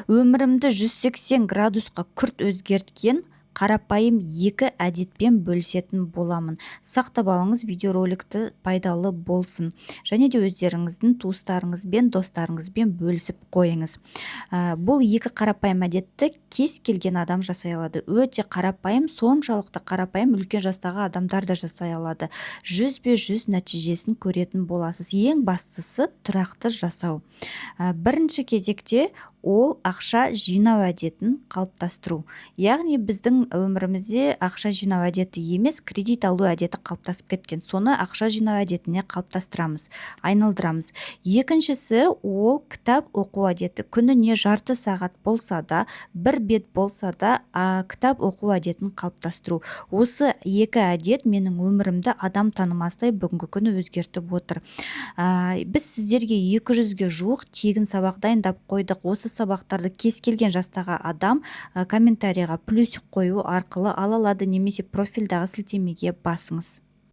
Өмірімді 180 градусқа күрт өзгерткен қарапайым екі әдетпен бөлісетін боламын. Сақтап алыңыз, видеороликті пайдалы болсын. Және де өздеріңіздің туыстарыңызбен, достарыңызбен бөлісіп қойыңыз. Бұл екі қарапайым әдетті кез келген адам жасай алады. Өте қарапайым, соншалықты қарапайым, үлкен жастағы адамдар да жасай алады. 100% нәтижесін көретін боласыз. Ең бастысы тұрақты жасау. Бірінші кезекте ол ақша жинау әдетін қалыптастыру. Яғни біздің өмірімізде ақша жинау әдеті емес, кредит алу әдеті қалыптасып кеткен. Соны ақша жинау әдетіне қалыптастырамыз, айналдырамыз. Екіншісі ол кітап оқу әдеті. Күніне жарты сағат болса да, бір бет болса да, кітап оқу әдетін қалыптастыру. Осы екі әдет менің өмірімді адам танымастай бүгінгі күні өзгертіп отыр. Біз сіздерге 200-ге жуық тегін сабақ дайындап қойдық. Осы сабақтарды кез келген жастағы адам комментарийға плюсик қою арқылы ала алады, немесе профильдағы сілтемеге басыңыз.